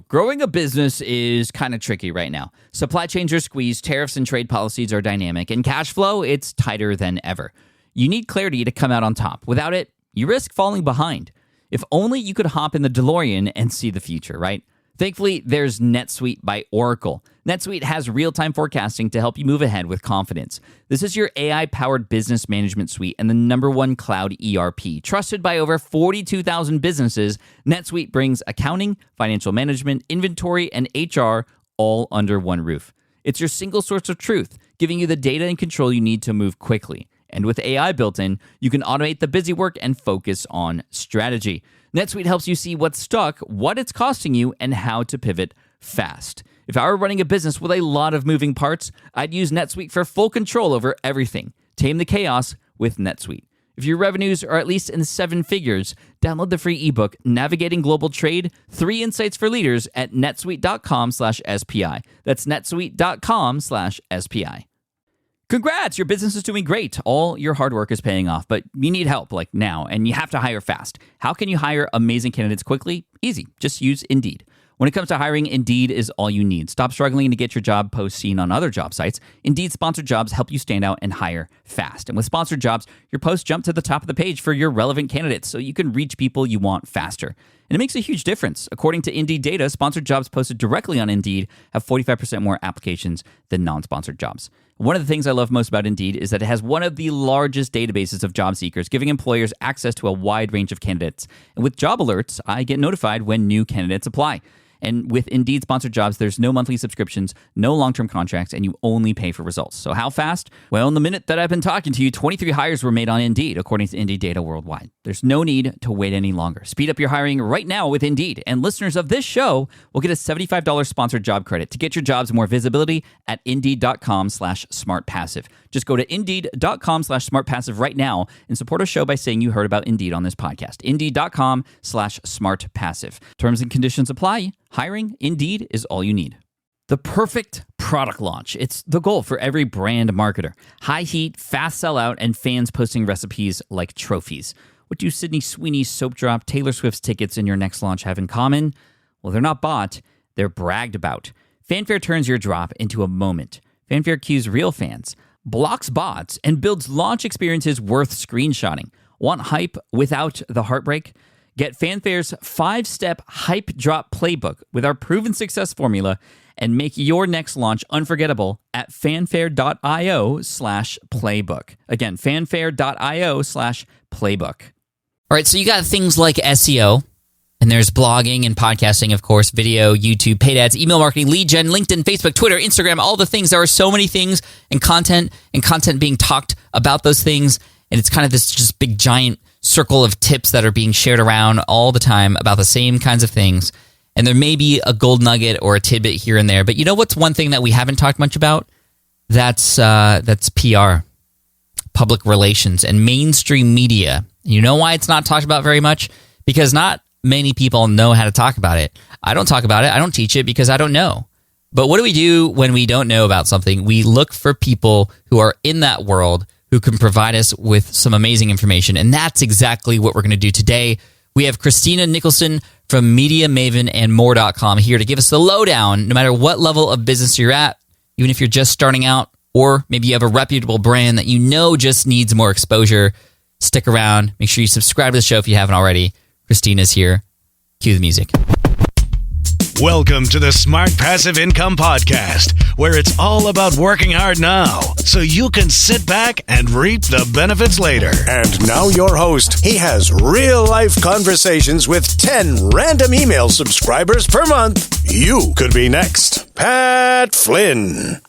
Growing a business is kind of tricky right now. Supply chains are squeezed, tariffs and trade policies are dynamic, and cash flow, it's tighter than ever. You need clarity to come out on top. Without it, you risk falling behind. If only you could hop in the DeLorean and see the future, right? Thankfully, there's NetSuite by Oracle. NetSuite has real-time forecasting to help you move ahead with confidence. This is your AI-powered business management suite and the #1 cloud ERP. Trusted by over 42,000 businesses, NetSuite brings accounting, financial management, inventory, and HR all under one roof. It's your single source of truth, giving you the data and control you need to move quickly. And with AI built in, you can automate the busy work and focus on strategy. NetSuite helps you see what's stuck, what it's costing you, and how to pivot fast. If I were running a business with a lot of moving parts, I'd use NetSuite for full control over everything. Tame the chaos with NetSuite. If your revenues are at least in 7 figures, download the free ebook, Navigating Global Trade, 3 Insights for Leaders at netsuite.com/SPI. That's netsuite.com/SPI. Congrats, your business is doing great. All your hard work is paying off, but you need help like now, and you have to hire fast. How can you hire amazing candidates quickly? Easy, just use Indeed. When it comes to hiring, Indeed is all you need. Stop struggling to get your job post seen on other job sites. Indeed sponsored jobs help you stand out and hire fast. And with sponsored jobs, your posts jump to the top of the page for your relevant candidates so you can reach people you want faster. And it makes a huge difference. According to Indeed data, sponsored jobs posted directly on Indeed have 45% more applications than non-sponsored jobs. One of the things I love most about Indeed is that it has one of the largest databases of job seekers, giving employers access to a wide range of candidates. And with job alerts, I get notified when new candidates apply. And with Indeed sponsored jobs, there's no monthly subscriptions, no long-term contracts, and you only pay for results. So how fast? Well, in the minute that I've been talking to you, 23 hires were made on Indeed, according to Indeed data worldwide. There's no need to wait any longer. Speed up your hiring right now with Indeed. And listeners of this show will get a $75 sponsored job credit to get your jobs more visibility at Indeed.com/smartpassive. Just go to Indeed.com/smartpassive right now and support a show by saying you heard about Indeed on this podcast. Indeed.com/smartpassive. Terms and conditions apply. Hiring, Indeed, is all you need. The perfect product launch. It's the goal for every brand marketer. High heat, fast sellout, and fans posting recipes like trophies. What do Sydney Sweeney's soap drop, Taylor Swift's tickets, and your next launch have in common? Well, they're not bought, they're bragged about. Fanfare turns your drop into a moment. Fanfare cues real fans, blocks bots, and builds launch experiences worth screenshotting. Want hype without the heartbreak? Get Fanfare's 5-step hype drop playbook with our proven success formula and make your next launch unforgettable at fanfare.io/playbook. Again, fanfare.io/playbook. All right, so you got things like SEO, and there's blogging and podcasting, of course, video, YouTube, paid ads, email marketing, lead gen, LinkedIn, Facebook, Twitter, Instagram, all the things. There are so many things and content being talked about those things, and it's kind of this just big giant circle of tips that are being shared around all the time about the same kinds of things. And there may be a gold nugget or a tidbit here and there. But you know what's one thing that we haven't talked much about? That's PR, public relations, and mainstream media. You know why it's not talked about very much? Because not many people know how to talk about it. I don't talk about it. I don't teach it because I don't know. But what do we do when we don't know about something? We look for people who are in that world who can provide us with some amazing information. And that's exactly what we're going to do today. We have Christina Nicholson from MediaMavenandMore.com here to give us the lowdown, no matter what level of business you're at, even if you're just starting out, or maybe you have a reputable brand that you know just needs more exposure. Stick around. Make sure you subscribe to the show if you haven't already. Christina's here. Cue the music. Welcome to the Smart Passive Income Podcast, where it's all about working hard now so you can sit back and reap the benefits later. And now your host. He has real-life conversations with 10 random email subscribers per month. You could be next. Pat Flynn.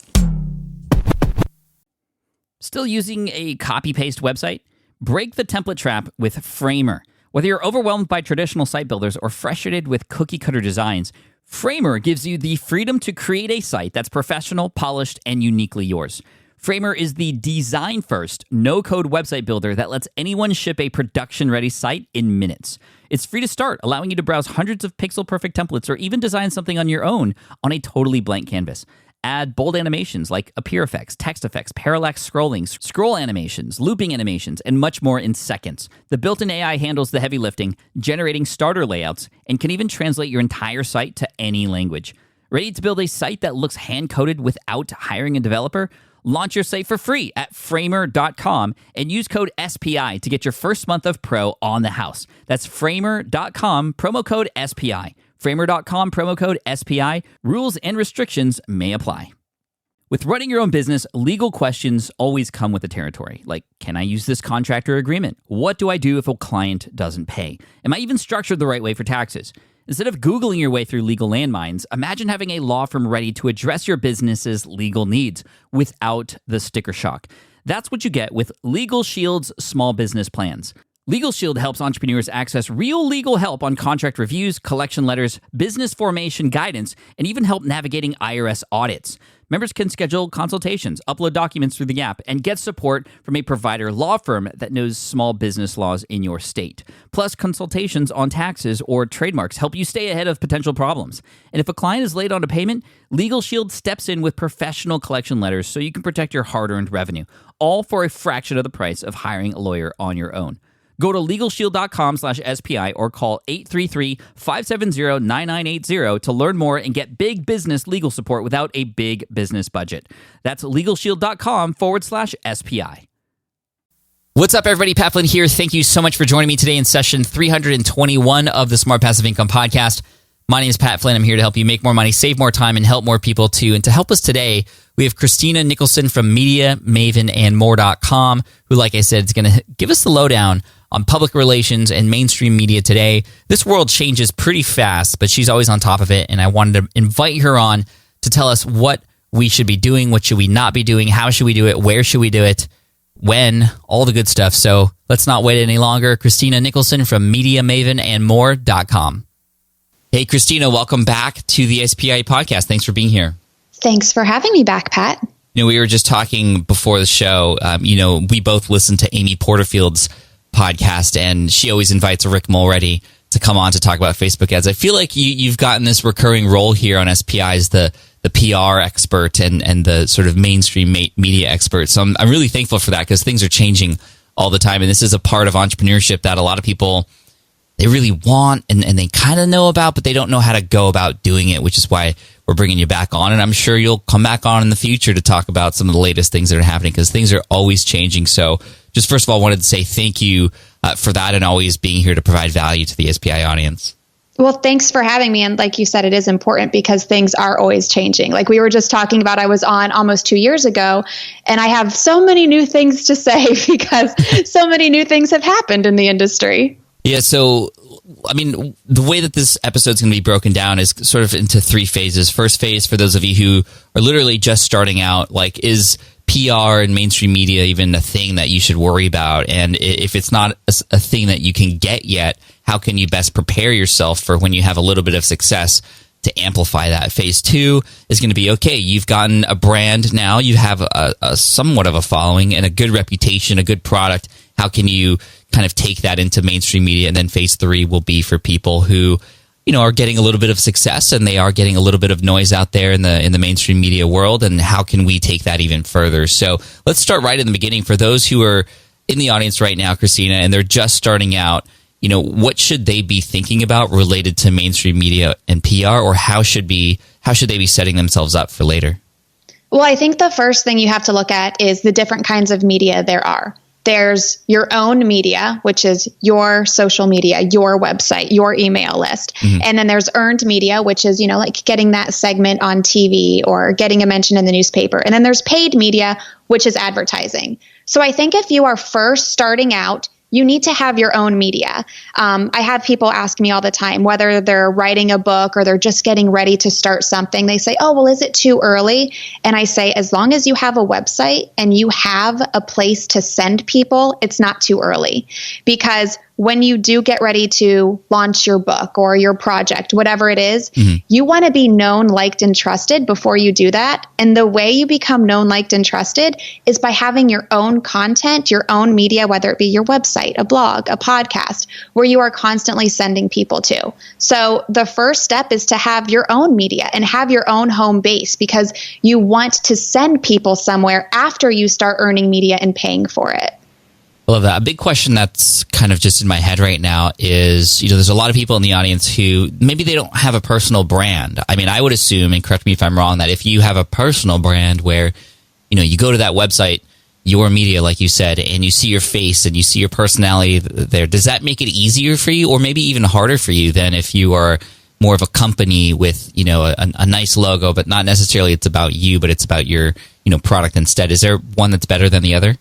Still using a copy-paste website? Break the template trap with Framer. Whether you're overwhelmed by traditional site builders or frustrated with cookie-cutter designs, Framer gives you the freedom to create a site that's professional, polished, and uniquely yours. Framer is the design-first, no-code website builder that lets anyone ship a production-ready site in minutes. It's free to start, allowing you to browse hundreds of pixel-perfect templates or even design something on your own on a totally blank canvas. Add bold animations like appear effects, text effects, parallax scrolling, scroll animations, looping animations, and much more in seconds. The built-in AI handles the heavy lifting, generating starter layouts, and can even translate your entire site to any language. Ready to build a site that looks hand-coded without hiring a developer? Launch your site for free at framer.com and use code SPI to get your first month of Pro on the house. That's framer.com, promo code SPI. Framer.com, promo code SPI. Rules and restrictions may apply. With running your own business, legal questions always come with the territory. Like, can I use this contract or agreement? What do I do if a client doesn't pay? Am I even structured the right way for taxes? Instead of Googling your way through legal landmines, imagine having a law firm ready to address your business's legal needs without the sticker shock. That's what you get with Legal Shield's small business plans. Legal Shield helps entrepreneurs access real legal help on contract reviews, collection letters, business formation guidance, and even help navigating IRS audits. Members can schedule consultations, upload documents through the app, and get support from a provider law firm that knows small business laws in your state. Plus, consultations on taxes or trademarks help you stay ahead of potential problems. And if a client is late on a payment, Legal Shield steps in with professional collection letters so you can protect your hard-earned revenue, all for a fraction of the price of hiring a lawyer on your own. Go to LegalShield.com/SPI or call 833-570-9980 to learn more and get big business legal support without a big business budget. That's LegalShield.com/SPI. What's up, everybody? Pat Flynn here. Thank you so much for joining me today in session 321 of the Smart Passive Income Podcast. My name is Pat Flynn. I'm here to help you make more money, save more time, and help more people too. And to help us today, we have Christina Nicholson from MediaMavenandMore.com, who, like I said, is going to give us the lowdown on public relations and mainstream media today. This world changes pretty fast, but she's always on top of it, and I wanted to invite her on to tell us what we should be doing, what should we not be doing, how should we do it, where should we do it, when, all the good stuff. So let's not wait any longer. Christina Nicholson from MediaMavenandMore.com. Hey, Christina, welcome back to the SPI podcast. Thanks for being here. Thanks for having me back, Pat. You know, we were just talking before the show. We both listened to Amy Porterfield's podcast, and she always invites Rick Mulready to come on to talk about Facebook ads. I feel like you've gotten this recurring role here on SPI as the PR expert and the sort of mainstream media expert. So I'm really thankful for that, because things are changing all the time, and this is a part of entrepreneurship that a lot of people, they really want and they kind of know about, but they don't know how to go about doing it, which is why we're bringing you back on. And I'm sure you'll come back on in the future to talk about some of the latest things that are happening, because things are always changing. So just first of all, I wanted to say thank you for that and always being here to provide value to the SPI audience. Well, thanks for having me. And like you said, it is important because things are always changing. Like we were just talking about, I was on almost 2 years ago, and I have so many new things to say because so many new things have happened in the industry. Yeah, so, I mean, the way that this episode is going to be broken down is sort of into 3 phases. First phase, for those of you who are literally just starting out, like, is PR and mainstream media even a thing that you should worry about? And if it's not a thing that you can get yet, how can you best prepare yourself for when you have a little bit of success to amplify that? Phase 2 is going to be, okay, you've gotten a brand now, you have a somewhat of a following and a good reputation, a good product. How can you kind of take that into mainstream media? And then phase 3 will be for people who, you know, are getting a little bit of success and they are getting a little bit of noise out there in the mainstream media world. And how can we take that even further? So let's start right in the beginning. For those who are in the audience right now, Christina, and they're just starting out, you know, what should they be thinking about related to mainstream media and PR, or how should they be setting themselves up for later? Well, I think the first thing you have to look at is the different kinds of media there are. There's your own media, which is your social media, your website, your email list. Mm-hmm. And then there's earned media, which is, you know, like getting that segment on TV or getting a mention in the newspaper. And then there's paid media, which is advertising. So I think if you are first starting out, you need to have your own media. I have people ask me all the time, whether they're writing a book or they're just getting ready to start something. They say, oh, well, is it too early? And I say, as long as you have a website and you have a place to send people, it's not too early. Because when you do get ready to launch your book or your project, whatever it is, you want to be known, liked, and trusted before you do that. And the way you become known, liked, and trusted is by having your own content, your own media, whether it be your website, a blog, a podcast, where you are constantly sending people to. So the first step is to have your own media and have your own home base, because you want to send people somewhere after you start earning media and paying for it. I love that. A big question that's kind of just in my head right now is, there's a lot of people in the audience who maybe they don't have a personal brand. I mean, I would assume, and correct me if I'm wrong, that if you have a personal brand where, you go to that website, your media, like you said, and you see your face and you see your personality there, does that make it easier for you, or maybe even harder for you than if you are more of a company with, a nice logo, but not necessarily it's about you, but it's about your, product instead? Is there one that's better than the other?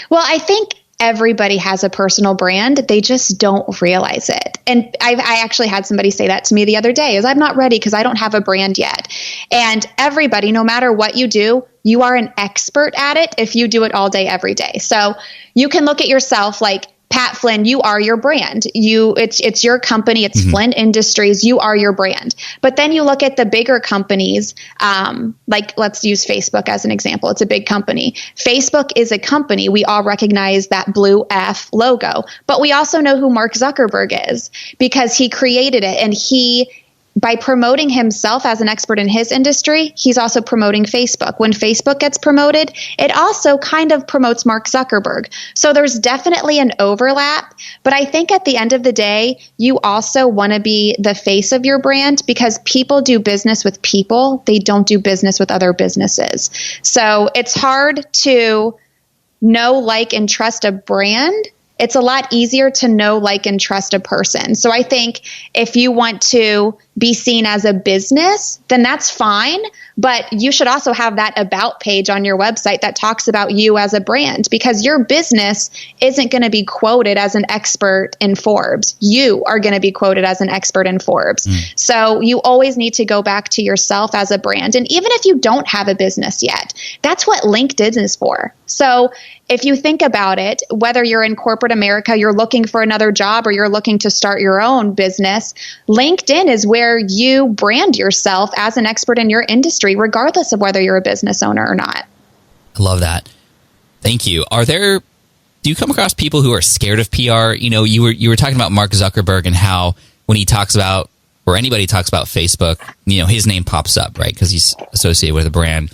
Well, I think everybody has a personal brand. They just don't realize it. And I actually had somebody say that to me the other day, is I'm not ready because I don't have a brand yet. And everybody, no matter what you do, you are an expert at it if you do it all day, every day. So you can look at yourself like, Pat Flynn, you are your brand. It's your company. It's Flynn Industries. You are your brand. But then you look at the bigger companies, like let's use Facebook as an example. It's a big company. Facebook is a company. We all recognize that blue F logo, but we also know who Mark Zuckerberg is because he created it, and by promoting himself as an expert in his industry, he's also promoting Facebook. When Facebook gets promoted, it also kind of promotes Mark Zuckerberg. So there's definitely an overlap. But I think at the end of the day, you also want to be the face of your brand, because people do business with people. They don't do business with other businesses. So it's hard to know, like, and trust a brand. It's a lot easier to know, like, and trust a person. So I think if you want to be seen as a business, then that's fine. But you should also have that about page on your website that talks about you as a brand, because your business isn't going to be quoted as an expert in Forbes. You are going to be quoted as an expert in Forbes. So you always need to go back to yourself as a brand. And even if you don't have a business yet, that's what LinkedIn is for. So if you think about it, whether you're in corporate America, you're looking for another job, or you're looking to start your own business, LinkedIn is where you brand yourself as an expert in your industry, regardless of whether you're a business owner or not. I love that. Thank you. Do you come across people who are scared of PR? You were talking about Mark Zuckerberg and how when he talks about, or anybody talks about Facebook, his name pops up, right? Because he's associated with a brand.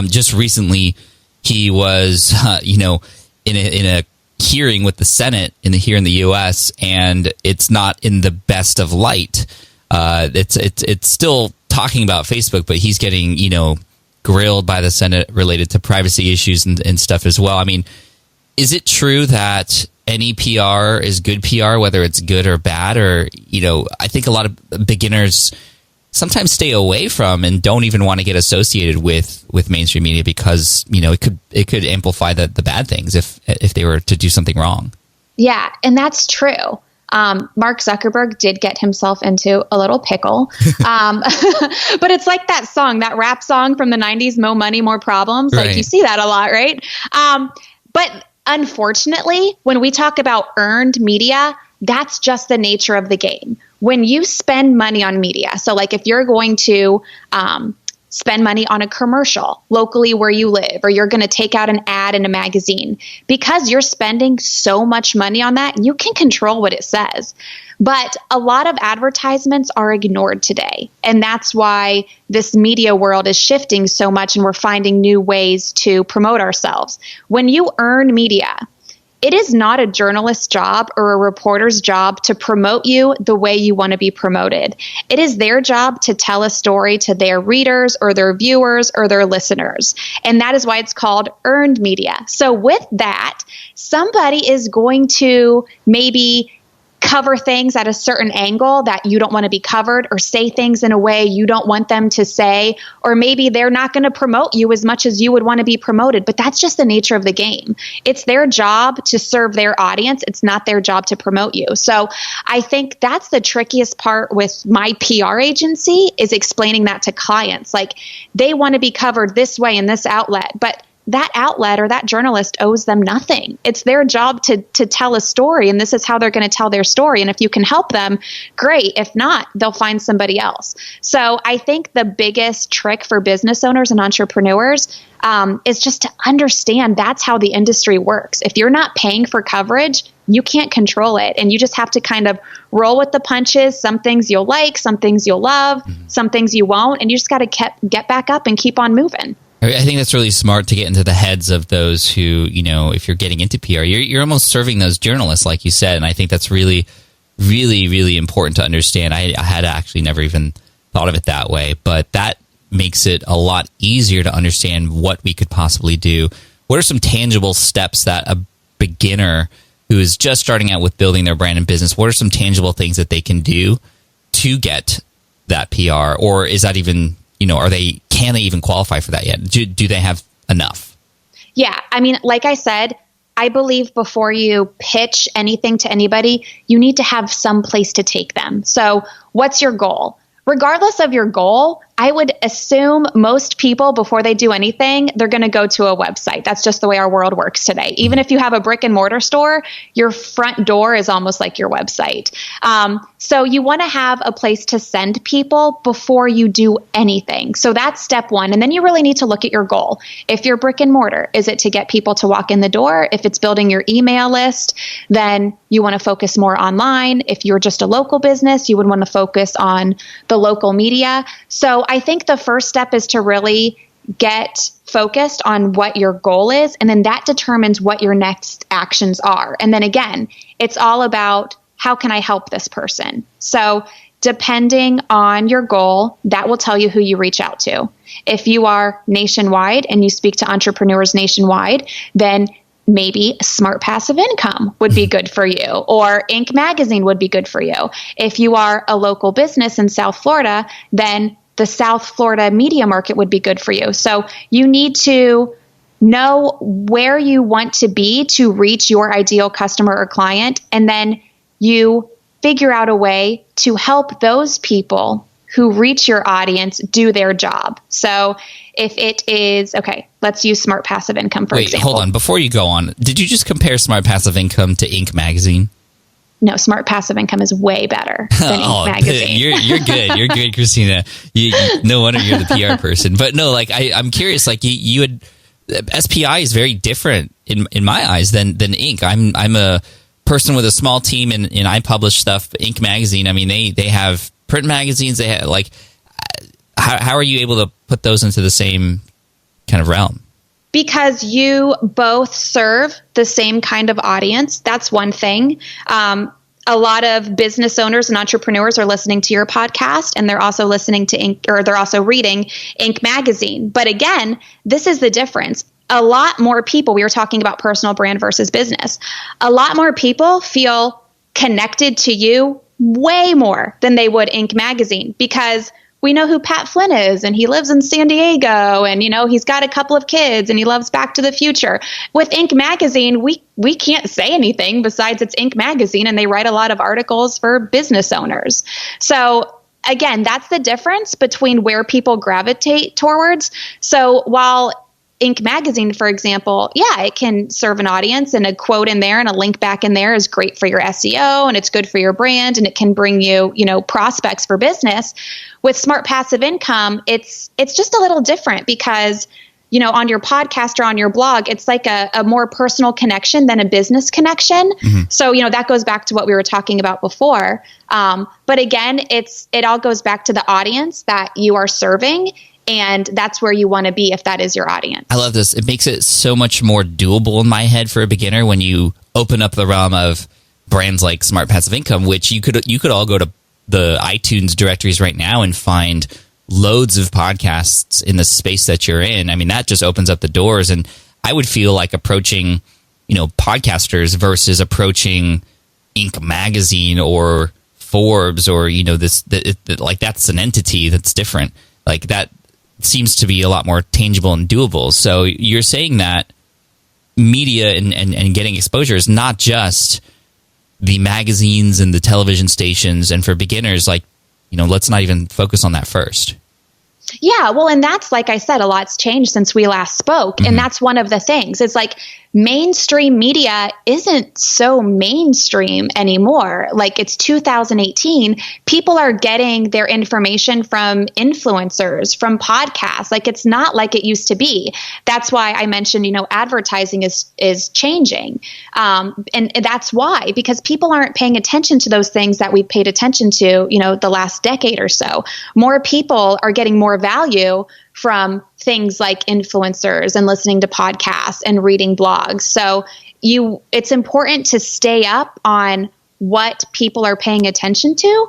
Just recently, he was, in a hearing with the Senate here in the U.S., and it's not in the best of light. It's still talking about Facebook, but he's getting, grilled by the Senate related to privacy issues and stuff as well. I mean, is it true that any PR is good PR, whether it's good or bad? Or, I think a lot of beginners sometimes stay away from and don't even want to get associated with mainstream media because, it could amplify the bad things if they were to do something wrong. Yeah, and that's true. Mark Zuckerberg did get himself into a little pickle. But it's like that song, that rap song from the 90s, Mo Money, More Problems. Right. Like you see that a lot, right? But unfortunately, when we talk about earned media, that's just the nature of the game. When you spend money on media, so like if you're going to spend money on a commercial locally where you live, or you're going to take out an ad in a magazine, because you're spending so much money on that, you can control what it says. But a lot of advertisements are ignored today. And that's why this media world is shifting so much, and we're finding new ways to promote ourselves. When you earn media, it is not a journalist's job or a reporter's job to promote you the way you want to be promoted. It is their job to tell a story to their readers or their viewers or their listeners. And that is why it's called earned media. So with that, somebody is going to maybe cover things at a certain angle that you don't want to be covered, or say things in a way you don't want them to say, or maybe they're not going to promote you as much as you would want to be promoted. But that's just the nature of the game. It's their job to serve their audience. It's not their job to promote you. So I think that's the trickiest part with my PR agency, is explaining that to clients. Like, they want to be covered this way in this outlet, but that outlet or that journalist owes them nothing. It's their job to tell a story, and this is how they're going to tell their story. And if you can help them, great. If not, they'll find somebody else. So I think the biggest trick for business owners and entrepreneurs is just to understand that's how the industry works. If you're not paying for coverage, you can't control it. And you just have to kind of roll with the punches. Some things you'll like, some things you'll love, some things you won't. And you just got to get back up and keep on moving. I think that's really smart to get into the heads of those who, you know, if you're getting into PR, you're almost serving those journalists, like you said. And I think that's really, really, really important to understand. I had actually never even thought of it that way, but that makes it a lot easier to understand what we could possibly do. What are some tangible steps that a beginner who is just starting out with building their brand and business, what are some tangible things that they can do to get that PR? Or is that even, you know, can they even qualify for that yet? Do they have enough? Yeah. I mean, like I said, I believe before you pitch anything to anybody, you need to have some place to take them. So what's your goal? Regardless of your goal, I would assume most people, before they do anything, they're going to go to a website. That's just the way our world works today. Even if you have a brick and mortar store, your front door is almost like your website. So you want to have a place to send people before you do anything. So that's step one. And then you really need to look at your goal. If you're brick and mortar, is it to get people to walk in the door? If it's building your email list, then you want to focus more online. If you're just a local business, you would want to focus on the local media. So I think the first step is to really get focused on what your goal is, and then that determines what your next actions are. And then again, it's all about how can I help this person? So depending on your goal, that will tell you who you reach out to. If you are nationwide and you speak to entrepreneurs nationwide, then maybe Smart Passive Income would be good for you, or Inc. Magazine would be good for you. If you are a local business in South Florida, then the South Florida media market would be good for you. So you need to know where you want to be to reach your ideal customer or client, and then you figure out a way to help those people who reach your audience do their job. So if it is, okay, let's use Smart Passive Income for example. Wait, hold on. Before you go on, did you just compare Smart Passive Income to Inc. Magazine? No, Smart Passive Income is way better than Inc. Magazine. You're good. You're good, Christina. No wonder you're the PR person. But no, like I'm curious. Like you had SPI is very different in my eyes than Inc. I'm a person with a small team, and I publish stuff. Inc. Magazine. I mean, they have print magazines. They have like. How are you able to put those into the same kind of realm? Because you both serve the same kind of audience. That's one thing. A lot of business owners and entrepreneurs are listening to your podcast, and they're also listening to Inc., or they're also reading Inc. Magazine. But again, this is the difference. A lot more people, we were talking about personal brand versus business. A lot more people feel connected to you way more than they would Inc. Magazine, because we know who Pat Flynn is, and he lives in San Diego, and, you know, he's got a couple of kids, and he loves Back to the Future. With Inc. Magazine, we can't say anything besides it's Inc. Magazine, and they write a lot of articles for business owners. So again, that's the difference between where people gravitate towards. So while Inc. Magazine, for example, yeah, it can serve an audience, and a quote in there and a link back in there is great for your SEO, and it's good for your brand, and it can bring you, you know, prospects for business. With Smart Passive Income, it's just a little different because, you know, on your podcast or on your blog, it's like a more personal connection than a business connection. Mm-hmm. So, you know, that goes back to what we were talking about before. But again, it all goes back to the audience that you are serving. And that's where you want to be if that is your audience. I love this. It makes it so much more doable in my head for a beginner when you open up the realm of brands like Smart Passive Income, which you could all go to the iTunes directories right now and find loads of podcasts in the space that you're in. I mean, that just opens up the doors. And I would feel like approaching, you know, podcasters versus approaching Inc. Magazine or Forbes or, you know, like that's an entity that's different. Like that seems to be a lot more tangible and doable. So you're saying that media and getting exposure is not just the magazines and the television stations. And for beginners, like, you know, let's not even focus on that first. Yeah, well, and that's, like I said, a lot's changed since we last spoke. Mm-hmm. And that's one of the things. It's like mainstream media isn't so mainstream anymore. Like, it's 2018. People are getting their information from influencers, from podcasts. Like, it's not like it used to be. That's why I mentioned, advertising is changing. And that's why, because people aren't paying attention to those things that we've paid attention to, the last decade or so. More people are getting more value from things like influencers and listening to podcasts and reading blogs. So it's important to stay up on what people are paying attention to,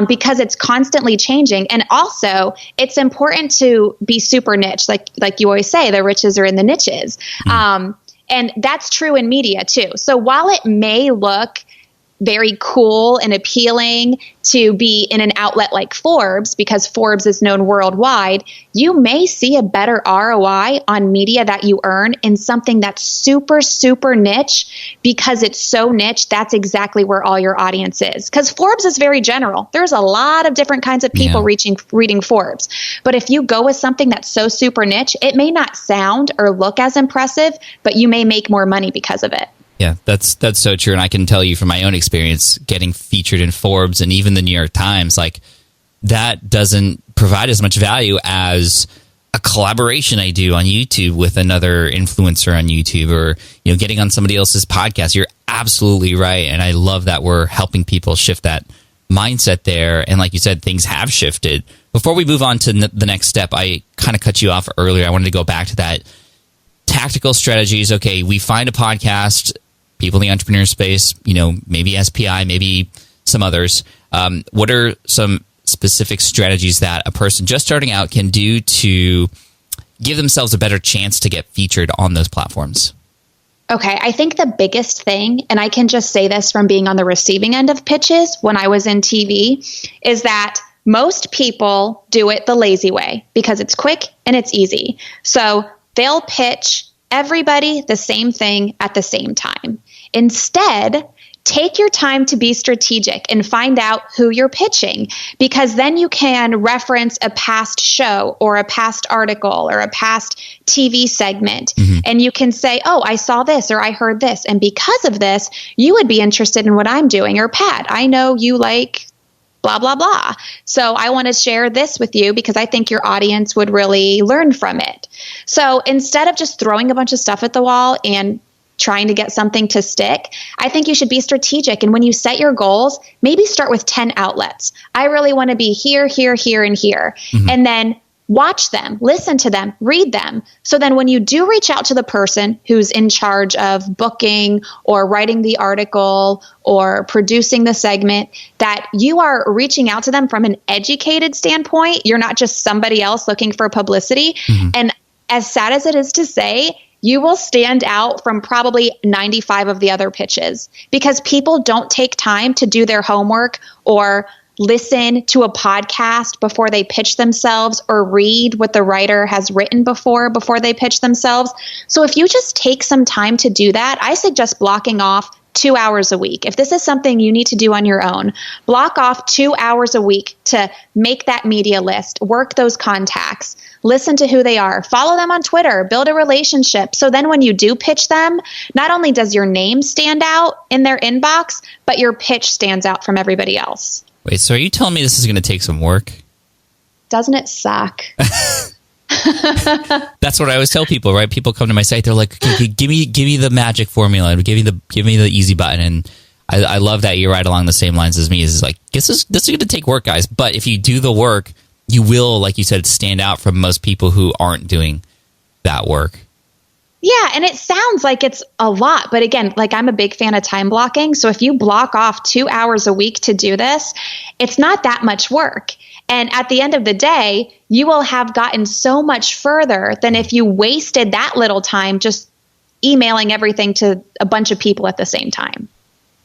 because it's constantly changing. And also, it's important to be super niche. Like you always say, the riches are in the niches. And that's true in media too. So while it may look very cool and appealing to be in an outlet like Forbes, because Forbes is known worldwide, you may see a better ROI on media that you earn in something that's super, super niche. Because it's so niche, that's exactly where all your audience is. Because Forbes is very general. There's a lot of different kinds of people reading Forbes. But if you go with something that's so super niche, it may not sound or look as impressive, but you may make more money because of it. Yeah, that's so true. And I can tell you from my own experience getting featured in Forbes and even the New York Times, like, that doesn't provide as much value as a collaboration I do on YouTube with another influencer on YouTube, or, getting on somebody else's podcast. You're absolutely right. And I love that we're helping people shift that mindset there. And like you said, things have shifted. Before we move on to the next step, I kind of cut you off earlier. I wanted to go back to that. Tactical strategies. Okay, we find a podcast, people in the entrepreneur space, maybe SPI, maybe some others. What are some specific strategies that a person just starting out can do to give themselves a better chance to get featured on those platforms? Okay, I think the biggest thing, and I can just say this from being on the receiving end of pitches when I was in TV, is that most people do it the lazy way because it's quick and it's easy. So they'll pitch everybody the same thing at the same time. Instead, take your time to be strategic and find out who you're pitching, because then you can reference a past show or a past article or a past TV segment. Mm-hmm. And you can say, oh, I saw this or I heard this. And because of this, you would be interested in what I'm doing. Or Pat, I know you like blah, blah, blah. So I want to share this with you because I think your audience would really learn from it. So instead of just throwing a bunch of stuff at the wall and trying to get something to stick, I think you should be strategic. And when you set your goals, maybe start with 10 outlets. I really want to be here, here, here, and here. Mm-hmm. And then watch them, listen to them, read them. So then when you do reach out to the person who's in charge of booking or writing the article or producing the segment, that you are reaching out to them from an educated standpoint. You're not just somebody else looking for publicity. Mm-hmm. And as sad as it is to say, you will stand out from probably 95 of the other pitches because people don't take time to do their homework or listen to a podcast before they pitch themselves or read what the writer has written before they pitch themselves. So if you just take some time to do that, I suggest blocking off 2 hours a week. If this is something you need to do on your own, block off 2 hours a week to make that media list, work those contacts, listen to who they are, follow them on Twitter, build a relationship. So then when you do pitch them, not only does your name stand out in their inbox, but your pitch stands out from everybody else. Wait, so are you telling me this is going to take some work? Doesn't it suck? That's what I always tell people, right? People come to my site, they're like, okay, give me the magic formula, give me the easy button. And I love that you're right along the same lines as me. Is like, this is going to take work, guys. But if you do the work, you will, like you said, stand out from most people who aren't doing that work. Yeah, and it sounds like it's a lot, but again, like I'm a big fan of time blocking. So if you block off 2 hours a week to do this, it's not that much work. And at the end of the day, you will have gotten so much further than if you wasted that little time just emailing everything to a bunch of people at the same time.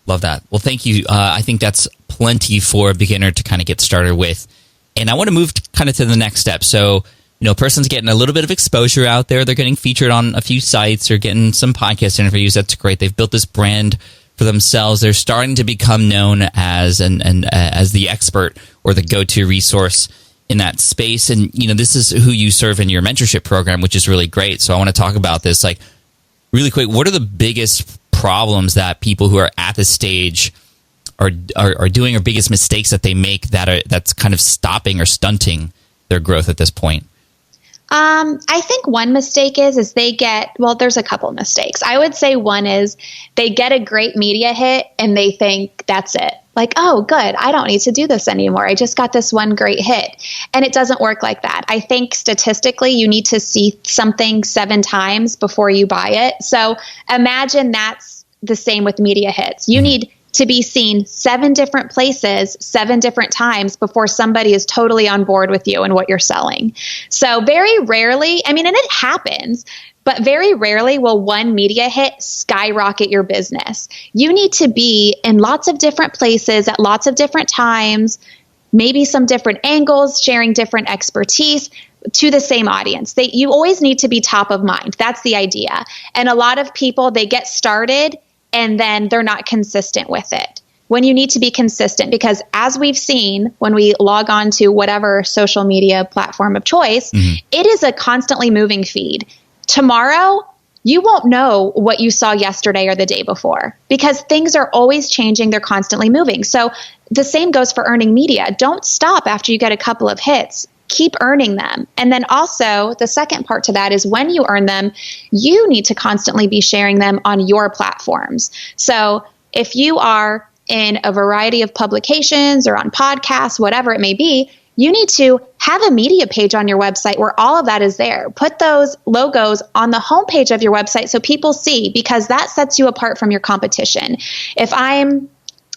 Love that. Well, thank you. I think that's plenty for a beginner to kind of get started with. And I want to move kind of to the next step. So, a person's getting a little bit of exposure out there. They're getting featured on a few sites or getting some podcast interviews. That's great. They've built this brand for themselves. They're starting to become known as as the expert or the go-to resource in that space, and this is who you serve in your mentorship program, which is really great. So I want to talk about this, like, really quick. What are the biggest problems that people who are at this stage are doing, or biggest mistakes that they make that's kind of stopping or stunting their growth at this point? I think one mistake is there's a couple mistakes. I would say one is they get a great media hit and they think that's it. Like, oh, good, I don't need to do this anymore. I just got this one great hit. And it doesn't work like that. I think statistically, you need to see something 7 times before you buy it. So imagine that's the same with media hits. You need to be seen 7 different places, 7 different times before somebody is totally on board with you and what you're selling. So very rarely, and it happens, but very rarely will one media hit skyrocket your business. You need to be in lots of different places at lots of different times, maybe some different angles, sharing different expertise to the same audience. You always need to be top of mind. That's the idea. And a lot of people, they get started and then they're not consistent with it. When you need to be consistent, because as we've seen, when we log on to whatever social media platform of choice, it is a constantly moving feed. Tomorrow, you won't know what you saw yesterday or the day before, because things are always changing. They're constantly moving. So the same goes for earning media. Don't stop after you get a couple of hits. Keep earning them. And then also the second part to that is when you earn them, you need to constantly be sharing them on your platforms. So if you are in a variety of publications or on podcasts, whatever it may be, you need to have a media page on your website where all of that is there. Put those logos on the homepage of your website so people see, because that sets you apart from your competition. If I'm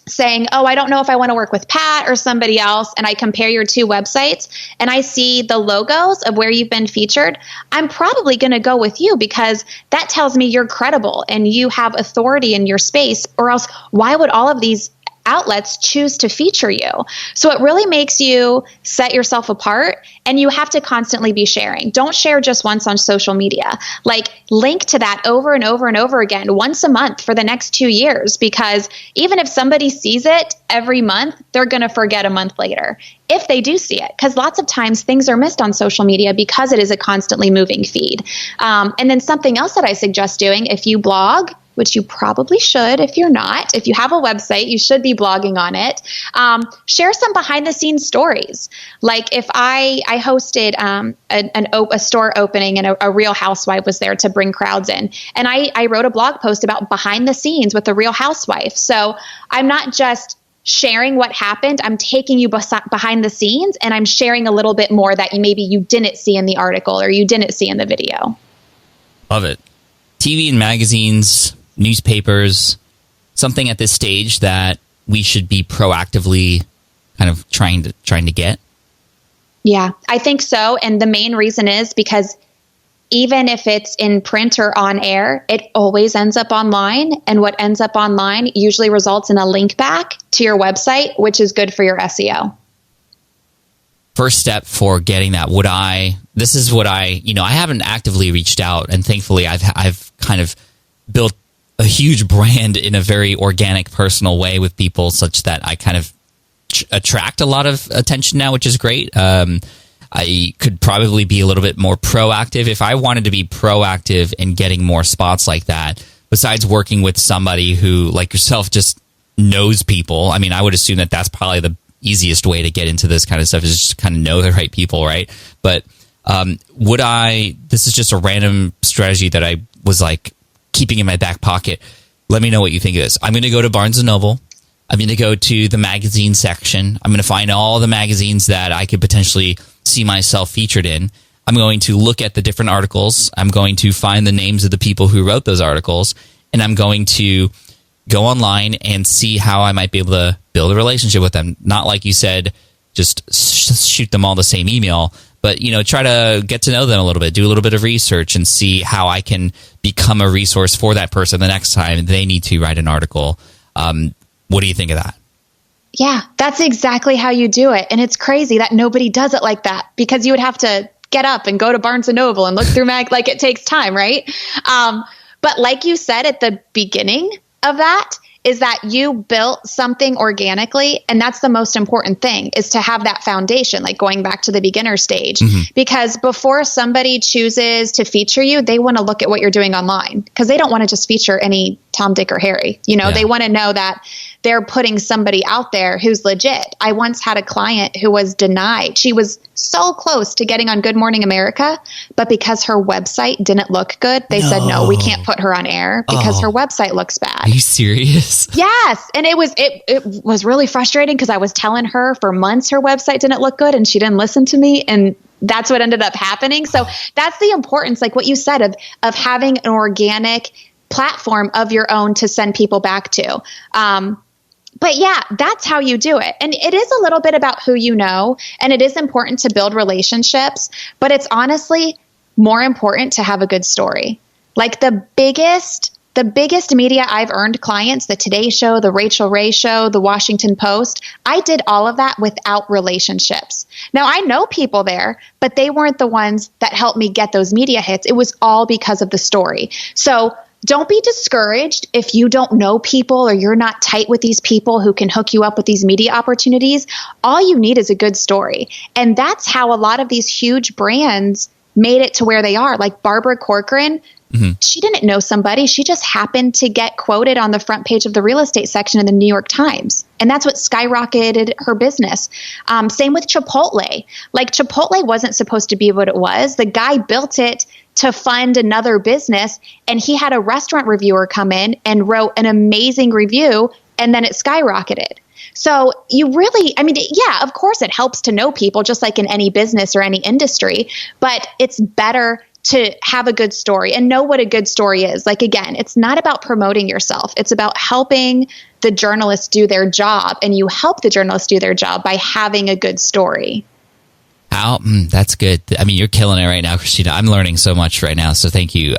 saying, oh, I don't know if I want to work with Pat or somebody else, and I compare your 2 websites and I see the logos of where you've been featured, I'm probably going to go with you, because that tells me you're credible and you have authority in your space, or else why would all of these outlets choose to feature you? So it really makes you set yourself apart, and you have to constantly be sharing. Don't share just once on social media. Like, link to that over and over and over again, once a month for the next 2 years, because even if somebody sees it every month, they're going to forget a month later if they do see it, because lots of times things are missed on social media because it is a constantly moving feed. And then something else that I suggest doing, if you blog, which you probably should if you're not. If you have a website, you should be blogging on it. Share some behind the scenes stories. Like if I hosted a store opening and a Real Housewife was there to bring crowds in. And I wrote a blog post about behind the scenes with the Real Housewife. So I'm not just sharing what happened, I'm taking you behind the scenes, and I'm sharing a little bit more that maybe you didn't see in the article or you didn't see in the video. Love it. TV and magazines, newspapers, something at this stage that we should be proactively kind of trying to get? Yeah, I think so. And the main reason is because even if it's in print or on air, it always ends up online. And what ends up online usually results in a link back to your website, which is good for your SEO. First step for getting that, this is what I haven't actively reached out, and thankfully I've kind of built a huge brand in a very organic, personal way with people, such that I kind of attract a lot of attention now, which is great. I could probably be a little bit more proactive. If I wanted to be proactive in getting more spots like that, besides working with somebody who, like yourself, just knows people, I mean, I would assume that that's probably the easiest way to get into this kind of stuff, is just kind of know the right people, right? But this is just a random strategy that I was like keeping in my back pocket. Let me know what you think of this. I'm going to go to Barnes & Noble. I'm going to go to the magazine section. I'm going to find all the magazines that I could potentially see myself featured in. I'm going to look at the different articles. I'm going to find the names of the people who wrote those articles, and I'm going to go online and see how I might be able to build a relationship with them. Not like you said, just shoot them all the same email, but try to get to know them a little bit, do a little bit of research, and see how I can become a resource for that person the next time they need to write an article. What do you think of that? Yeah, that's exactly how you do it. And it's crazy that nobody does it like that, because you would have to get up and go to Barnes & Noble and look through it takes time, right? But like you said at the beginning of that, is that you built something organically. And that's the most important thing, is to have that foundation, like going back to the beginner stage. Because before somebody chooses to feature you, they want to look at what you're doing online, because they don't want to just feature any Tom, Dick, or Harry. They want to know that they're putting somebody out there who's legit. I once had a client who was denied. She was so close to getting on Good Morning America, but because her website didn't look good, they said, no, we can't put her on air because her website looks bad. Are you serious? Yes. And it was really frustrating, because I was telling her for months her website didn't look good and she didn't listen to me. And that's what ended up happening. So that's the importance, like what you said, of having an organic platform of your own to send people back to. But yeah, that's how you do it. And it is a little bit about who you know, and it is important to build relationships, but it's honestly more important to have a good story. Like the biggest media I've earned clients, the Today Show, the Rachel Ray Show, the Washington Post, I did all of that without relationships. Now, I know people there, but they weren't the ones that helped me get those media hits. It was all because of the story. So don't be discouraged if you don't know people or you're not tight with these people who can hook you up with these media opportunities. All you need is a good story. And that's how a lot of these huge brands made it to where they are. Like Barbara Corcoran, she didn't know somebody. She just happened to get quoted on the front page of the real estate section in the New York Times. And that's what skyrocketed her business. Same with Chipotle. Like Chipotle wasn't supposed to be what it was. The guy built it to fund another business. And he had a restaurant reviewer come in and wrote an amazing review. And then it skyrocketed. So you really, yeah, of course it helps to know people, just like in any business or any industry, but it's better to have a good story and know what a good story is. Like, again, it's not about promoting yourself. It's about helping the journalists do their job, and you help the journalists do their job by having a good story. That's good. You're killing it right now, Christina. I'm learning so much right now, so thank you.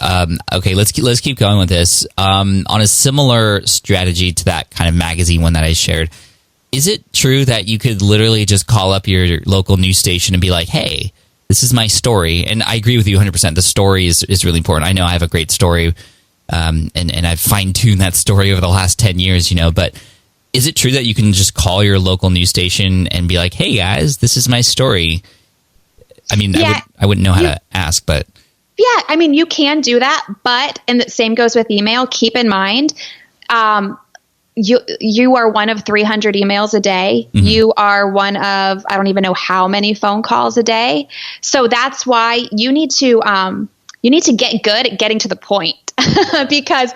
Okay, let's keep going with this. On a similar strategy to that kind of magazine one that I shared, is it true that you could literally just call up your local news station and be like, hey, this is my story? And I agree with you 100%. The story is really important. I know I have a great story, and I've fine-tuned that story over the last 10 years, but is it true that you can just call your local news station and be like, hey, guys, this is my story? Yeah, I wouldn't know how to ask, but... Yeah, you can do that, but, and the same goes with email, keep in mind, you are one of 300 emails a day. You are one of, I don't even know how many phone calls a day. So that's why you need to get good at getting to the point. Because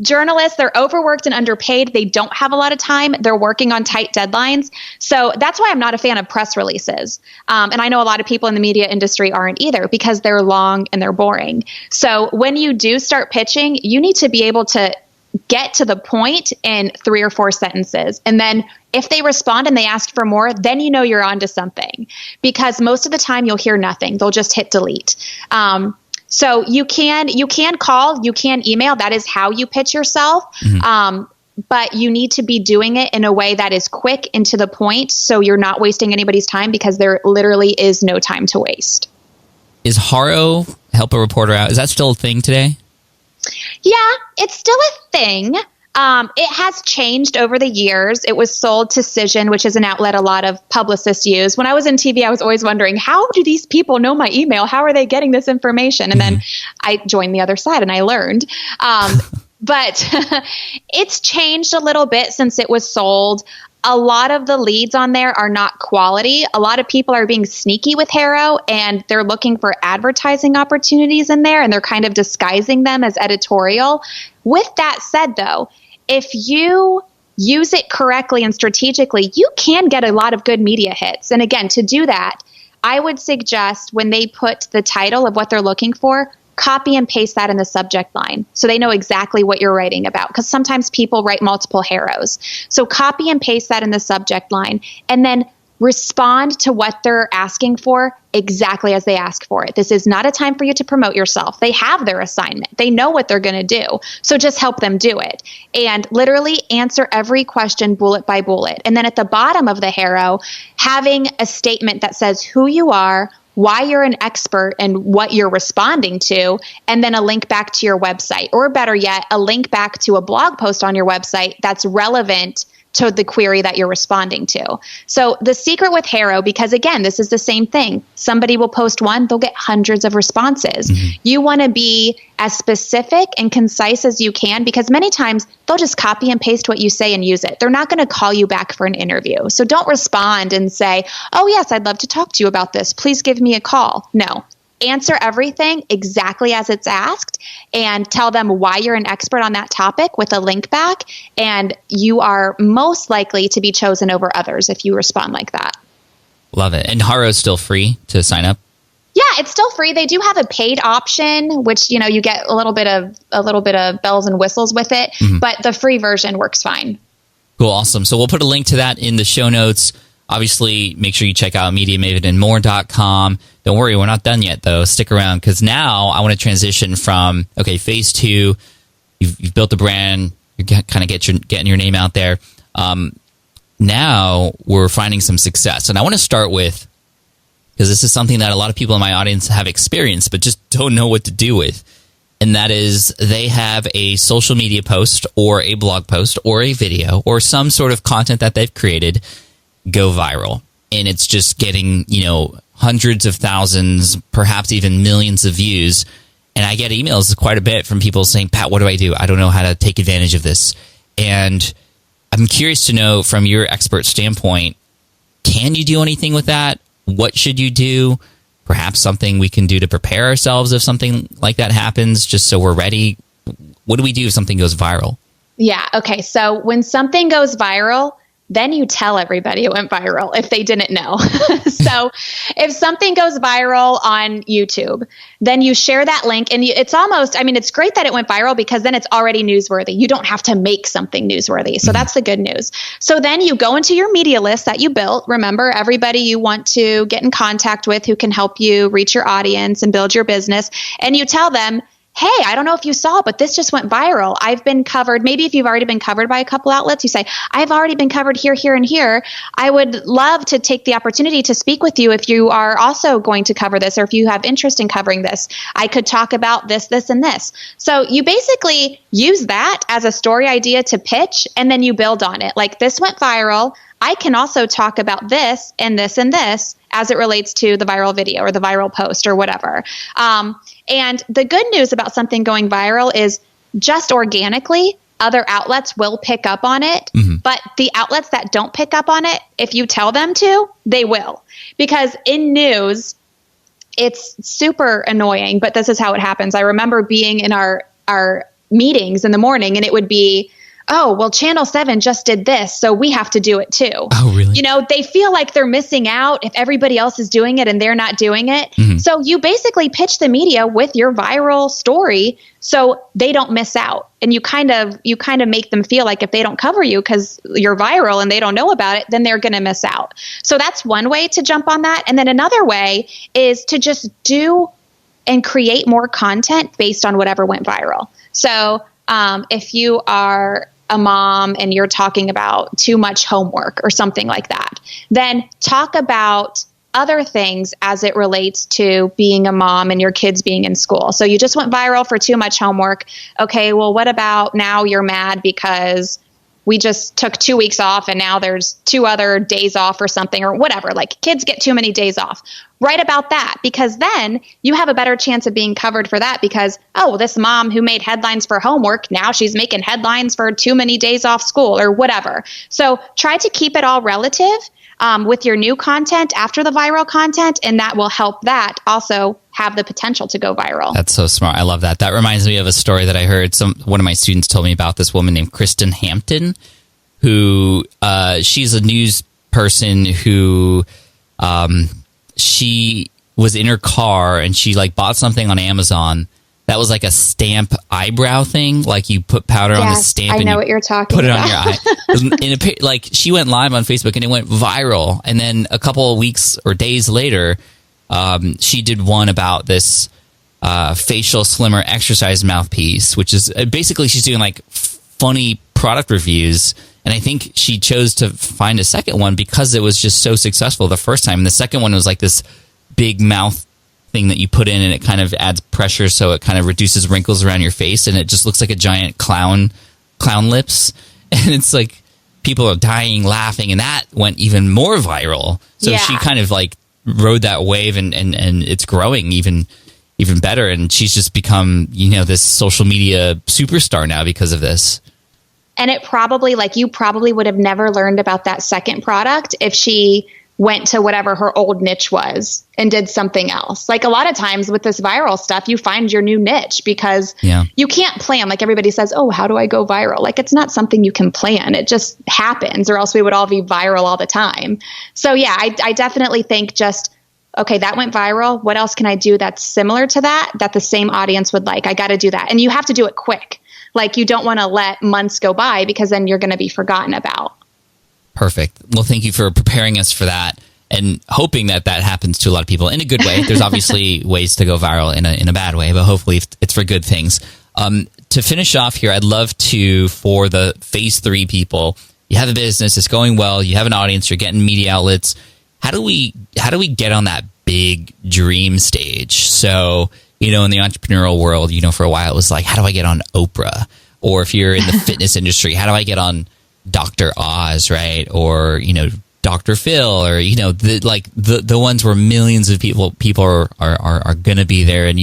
journalists, they're overworked and underpaid. They don't have a lot of time. They're working on tight deadlines. So that's why I'm not a fan of press releases. And I know a lot of people in the media industry aren't either, because they're long and they're boring. So when you do start pitching, you need to be able to get to the point in 3 or 4 sentences. And then if they respond and they ask for more, then you're onto something, because most of the time you'll hear nothing. They'll just hit delete. So you can call, you can email. That is how you pitch yourself. But you need to be doing it in a way that is quick and to the point, so you're not wasting anybody's time, because there literally is no time to waste. Is Haro help a reporter out? Is that still a thing today? Yeah, it's still a thing. It has changed over the years. It was sold to Cision, which is an outlet a lot of publicists use. When I was in TV, I was always wondering, how do these people know my email? How are they getting this information? And then I joined the other side and I learned. But it's changed a little bit since it was sold. A lot of the leads on there are not quality. A lot of people are being sneaky with Haro, and they're looking for advertising opportunities in there, and they're kind of disguising them as editorial. With that said, though, if you use it correctly and strategically, you can get a lot of good media hits. And again, to do that, I would suggest when they put the title of what they're looking for, copy and paste that in the subject line so they know exactly what you're writing about, because sometimes people write multiple Haros. So copy and paste that in the subject line, and then respond to what they're asking for exactly as they ask for it. This is not a time for you to promote yourself. They have their assignment. They know what they're going to do. So just help them do it. And literally answer every question bullet by bullet. And then at the bottom of the Haro, having a statement that says who you are, why you're an expert and what you're responding to, and then a link back to your website, or better yet, a link back to a blog post on your website that's relevant to the query that you're responding to. So the secret with HARO, because again, this is the same thing. Somebody will post one, they'll get hundreds of responses. You want to be as specific and concise as you can, because many times they'll just copy and paste what you say and use it. They're not going to call you back for an interview. So don't respond and say, oh yes, I'd love to talk to you about this. Please give me a call. No. Answer everything exactly as it's asked and tell them why you're an expert on that topic with a link back. And you are most likely to be chosen over others if you respond like that. Love it. And HARO is still free to sign up? Yeah, it's still free. They do have a paid option, which, you get a little bit of bells and whistles with it, but the free version works fine. Cool. Awesome. So we'll put a link to that in the show notes. Obviously, make sure you check out MediaMavenandMore.com. Don't worry, we're not done yet, though. Stick around, because now I want to transition from, phase 2, you've built a brand, you're kind of getting your name out there. Now we're finding some success. And I want to start with, because this is something that a lot of people in my audience have experienced, but just don't know what to do with. And that is, they have a social media post or a blog post or a video or some sort of content that they've created go viral, and it's just getting hundreds of thousands, perhaps even millions of views. And I get emails quite a bit from people saying, Pat, what do? I don't know how to take advantage of this. And I'm curious to know, from your expert standpoint, can you do anything with that? What should you do? Perhaps something we can do to prepare ourselves if something like that happens, just so we're ready. What do we do if something goes viral? Yeah. Okay. So when something goes viral, then you tell everybody it went viral if they didn't know. So if something goes viral on YouTube, then you share that link, and it's almost, it's great that it went viral, because then it's already newsworthy. You don't have to make something newsworthy. So that's the good news. So then you go into your media list that you built. Remember, everybody you want to get in contact with who can help you reach your audience and build your business. And you tell them, hey, I don't know if you saw, but this just went viral. I've been covered. Maybe if you've already been covered by a couple outlets, you say, I've already been covered here, here, and here. I would love to take the opportunity to speak with you if you are also going to cover this, or if you have interest in covering this. I could talk about this, this, and this. So you basically use that as a story idea to pitch, and then you build on it. Like, this went viral. I can also talk about this and this and this as it relates to the viral video or the viral post or whatever. And the good news about something going viral is, just organically, other outlets will pick up on it. But the outlets that don't pick up on it, if you tell them to, they will. Because in news, it's super annoying, but this is how it happens. I remember being in our meetings in the morning, and it would be, oh, well, Channel 7 just did this, so we have to do it too. Oh, really? They feel like they're missing out if everybody else is doing it and they're not doing it. So you basically pitch the media with your viral story so they don't miss out. And you kind of make them feel like if they don't cover you because you're viral and they don't know about it, then they're going to miss out. So that's one way to jump on that. And then another way is to just do and create more content based on whatever went viral. So if you are a mom and you're talking about too much homework or something like that, then talk about other things as it relates to being a mom and your kids being in school. So you just went viral for too much homework. Okay, well, what about now you're mad because we just took 2 weeks off and now there's 2 other days off or something, or whatever. Like, kids get too many days off. Write about that, because then you have a better chance of being covered for that, because, oh, well, this mom who made headlines for homework, now she's making headlines for too many days off school or whatever. So try to keep it all relative with your new content after the viral content, and that will help that also have the potential to go viral. That's so smart. I love that. That reminds me of a story that I heard. One of my students told me about this woman named Kristen Hampton, who she's a news person who she was in her car and she bought something on Amazon that was like a stamp eyebrow thing. Like, you put powder on a stamp. I know what you're talking about. Put it on your eye. She went live on Facebook and it went viral. And then a couple of weeks or days later, she did one about this facial slimmer exercise mouthpiece, which is basically she's doing funny product reviews. And I think she chose to find a second one because it was just so successful the first time. And the second one was this big mouth thing that you put in, and it kind of adds pressure, so it kind of reduces wrinkles around your face, and it just looks like a giant clown lips. And it's like people are dying laughing, and that went even more viral. So she kind of like rode that wave, and it's growing even better. And she's just become, this social media superstar now because of this. And it probably, like, you probably would have never learned about that second product if she went to whatever her old niche was and did something else. Like, a lot of times with this viral stuff, you find your new niche because you can't plan. Like, everybody says, oh, how do I go viral? Like, it's not something you can plan. It just happens, or else we would all be viral all the time. So yeah, I definitely think just, okay, that went viral. What else can I do that's similar to that the same audience would like? I got to do that. And you have to do it quick. Like, you don't want to let months go by, because then you're going to be forgotten about. Perfect. Well, thank you for preparing us for that, and hoping that happens to a lot of people in a good way. There's obviously ways to go viral in a bad way, but hopefully it's for good things. To finish off here, I'd love to, for the phase 3 people, you have a business, it's going well, you have an audience, you're getting media outlets. How do we get on that big dream stage? So, in the entrepreneurial world, for a while it was like, how do I get on Oprah? Or if you're in the fitness industry, how do I get on Dr. Oz, right? Or, Dr. Phil, or, the ones where millions of people are going to be there. And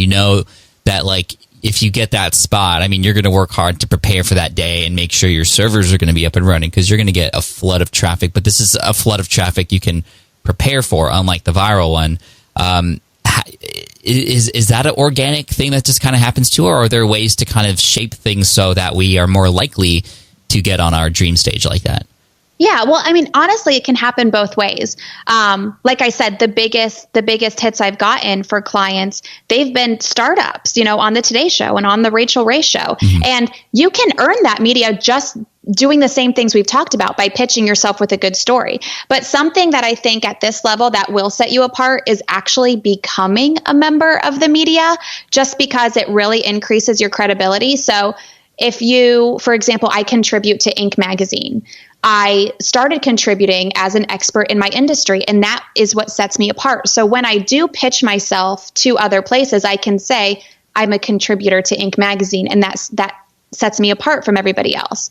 that, like, if you get that spot, you're going to work hard to prepare for that day and make sure your servers are going to be up and running, because you're going to get a flood of traffic. But this is a flood of traffic you can prepare for, unlike the viral one. Is that an organic thing that just kind of happens to, or are there ways to kind of shape things so that we are more likely to get on our dream stage like that? Yeah, well, honestly, it can happen both ways. Like I said, the biggest hits I've gotten for clients, they've been startups, on the Today Show and on the Rachel Ray Show. Mm-hmm. And you can earn that media just doing the same things we've talked about by pitching yourself with a good story. But something that I think at this level that will set you apart is actually becoming a member of the media, just because it really increases your credibility. So if you, for example, I contribute to Inc. magazine. I started contributing as an expert in my industry, and that is what sets me apart. So when I do pitch myself to other places, I can say I'm a contributor to Inc. magazine, and that sets me apart from everybody else.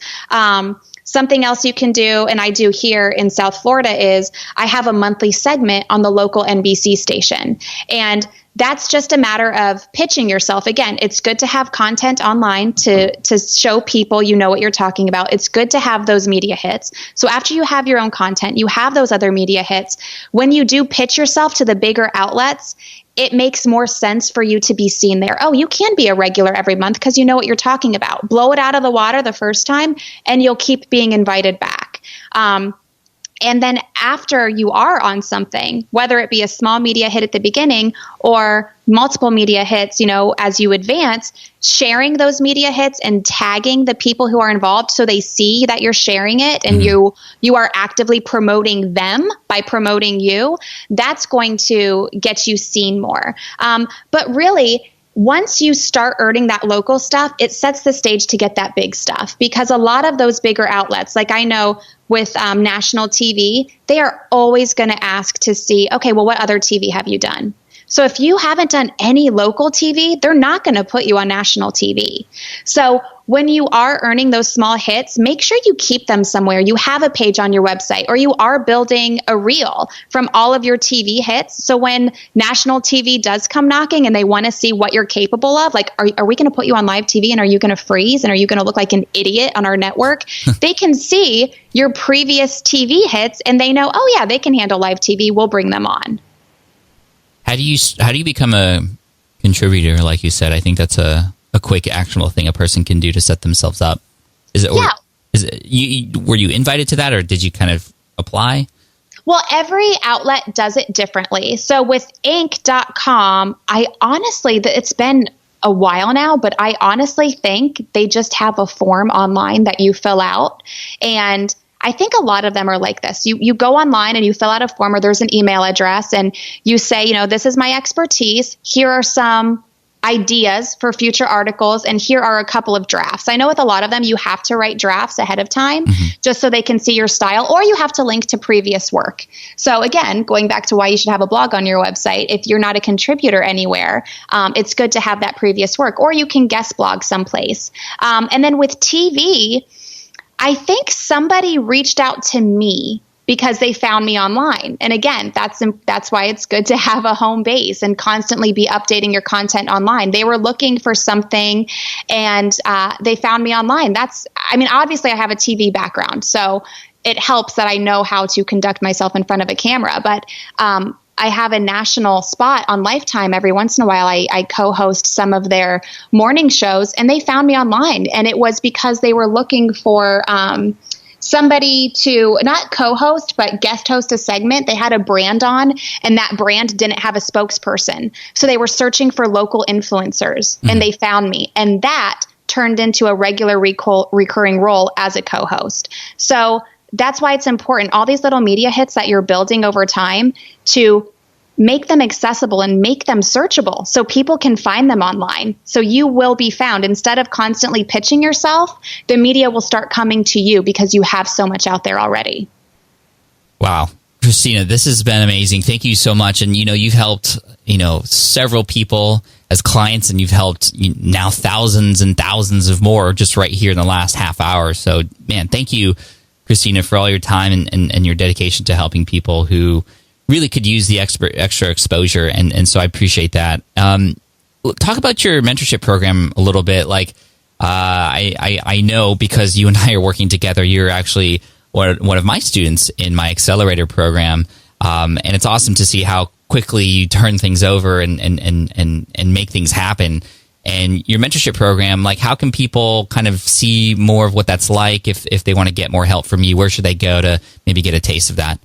Something else you can do, and I do here in South Florida, is I have a monthly segment on the local NBC station. And that's just a matter of pitching yourself. Again, it's good to have content online to show people you know what you're talking about. It's good to have those media hits. So after you have your own content, you have those other media hits. When you do pitch yourself to the bigger outlets, it makes more sense for you to be seen there. Oh, you can be a regular every month because you know what you're talking about. Blow it out of the water the first time, and you'll keep being invited back. And then after you are on something, whether it be a small media hit at the beginning or multiple media hits, as you advance, sharing those media hits and tagging the people who are involved so they see that you're sharing it and you are actively promoting them by promoting you, that's going to get you seen more. But really, once you start earning that local stuff, it sets the stage to get that big stuff, because a lot of those bigger outlets, like I know with national TV, they are always going to ask to see, okay, well, what other TV have you done? So if you haven't done any local TV, they're not going to put you on national TV. So when you are earning those small hits, make sure you keep them somewhere. You have a page on your website, or you are building a reel from all of your TV hits. So when national TV does come knocking and they want to see what you're capable of, like, are we going to put you on live TV, and are you going to freeze, and are you going to look like an idiot on our network? They can see your previous TV hits and they know, oh yeah, they can handle live TV. We'll bring them on. How do you become a contributor? Like you said, I think that's a quick, actionable thing a person can do to set themselves up. Were you invited to that, or did you kind of apply? Well, every outlet does it differently. So with Inc.com, it's been a while now, but I honestly think they just have a form online that you fill out. And I think a lot of them are like this. You go online and you fill out a form, or there's an email address, and you say, this is my expertise. Here are some ideas for future articles, and here are a couple of drafts. I know with a lot of them, you have to write drafts ahead of time just so they can see your style, or you have to link to previous work. So again, going back to why you should have a blog on your website, if you're not a contributor anywhere, it's good to have that previous work, or you can guest blog someplace. And then with TV, I think somebody reached out to me because they found me online. And again, that's why it's good to have a home base and constantly be updating your content online. They were looking for something and they found me online. Obviously I have a TV background, so it helps that I know how to conduct myself in front of a camera, but I have a national spot on Lifetime every once in a while. I co-host some of their morning shows, and they found me online. And it was because they were looking for somebody to not co-host, but guest host a segment. They had a brand on, and that brand didn't have a spokesperson. So they were searching for local influencers, and they found me. And that turned into a regular recurring role as a co-host. So that's why it's important, all these little media hits that you're building over time, to make them accessible and make them searchable so people can find them online. So you will be found. Instead of constantly pitching yourself, the media will start coming to you because you have so much out there already. Wow. Christina, this has been amazing. Thank you so much. And, you've helped, several people as clients, and you've helped now thousands and thousands of more just right here in the last half hour. So, man, thank you, Christina, for all your time and your dedication to helping people who really could use the extra exposure. And so I appreciate that. Talk about your mentorship program a little bit. Like, I know because you and I are working together, you're actually one of my students in my accelerator program. And it's awesome to see how quickly you turn things over and make things happen. And your mentorship program, like, how can people kind of see more of what that's like if they want to get more help from you? Where should they go to maybe get a taste of that?